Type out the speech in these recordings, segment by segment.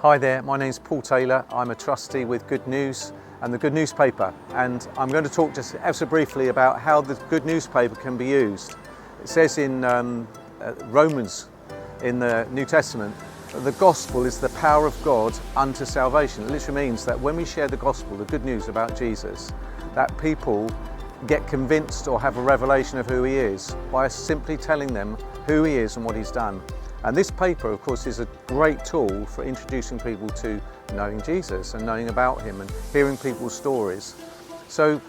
Hi there, my name's Paul Taylor. I'm a trustee with Good News and the Good Newspaper, and I'm going to talk just ever so briefly about how the Good Newspaper can be used. It says in Romans in the New Testament that the gospel is the power of God unto salvation. It literally means that when we share the gospel, the good news about Jesus, that people get convinced or have a revelation of who he is by us simply telling them who he is and what he's done. And this paper, of course, is a great tool for introducing people to knowing Jesus and knowing about him and hearing people's stories. So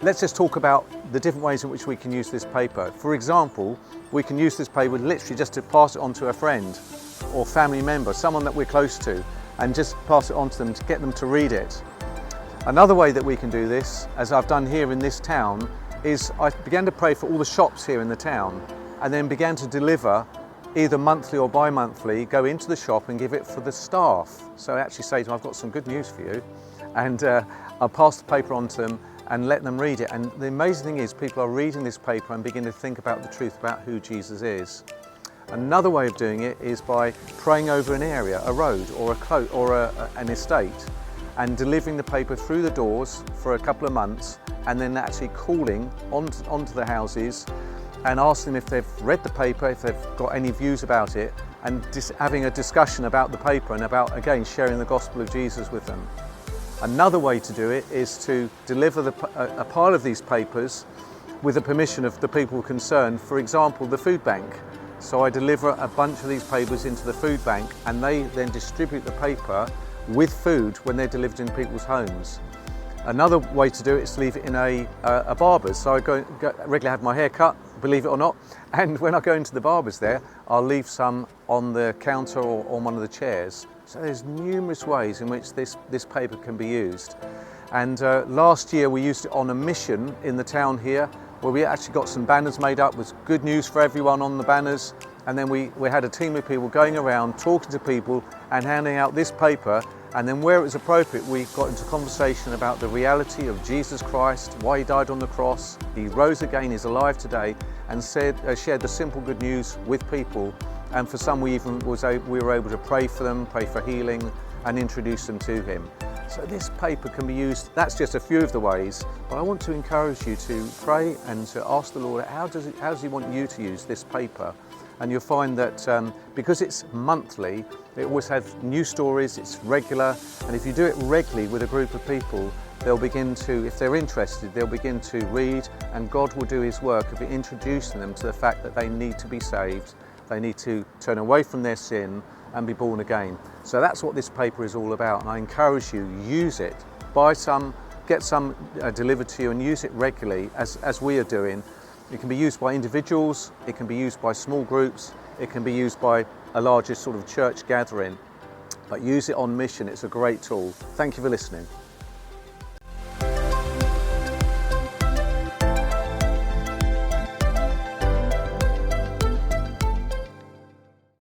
let's just talk about the different ways in which we can use this paper. For example, we can use this paper literally just to pass it on to a friend or family member, someone that we're close to, and just pass it on to them to get them to read it. Another way that we can do this, as I've done here in this town, is I began to pray for all the shops here in the town and then began to deliver either monthly or bi-monthly, go into the shop and give it for the staff. So I actually say to them, I've got some good news for you, and I'll pass the paper on to them and let them read it. And the amazing thing is people are reading this paper and begin to think about the truth about who Jesus is. Another way of doing it is by praying over an area, a road or an estate, and delivering the paper through the doors for a couple of months, and then actually calling onto the houses and ask them if they've read the paper, if they've got any views about it, and just having a discussion about the paper and about, again, sharing the gospel of Jesus with them. Another way to do it is to deliver a pile of these papers with the permission of the people concerned, for example, the food bank. So I deliver a bunch of these papers into the food bank, and they then distribute the paper with food when they're delivered in people's homes. Another way to do it is to leave it in a barber's. So I go regularly have my hair cut, believe it or not, and when I go into the barber's there, I'll leave some on the counter or on one of the chairs. So there's numerous ways in which this paper can be used. And last year we used it on a mission in the town here, where we actually got some banners made up with good news for everyone on the banners. And then we had a team of people going around talking to people and handing out this paper. And then where it was appropriate, we got into conversation about the reality of Jesus Christ, why he died on the cross, he rose again, he's alive today, and shared the simple good news with people. And for some, we were able to pray for them, pray for healing, and introduce them to him. So this paper can be used, that's just a few of the ways, but I want to encourage you to pray and to ask the Lord, how does he want you to use this paper? And you'll find that because it's monthly, it always has new stories, it's regular, and if you do it regularly with a group of people, they'll begin to, if they're interested, they'll begin to read, and God will do his work of introducing them to the fact that they need to be saved, they need to turn away from their sin and be born again. So that's what this paper is all about, and I encourage you, use it, buy some, get some delivered to you and use it regularly as we are doing. It can be used by individuals, it can be used by small groups, it can be used by a larger sort of church gathering, but use it on mission, it's a great tool. Thank you for listening.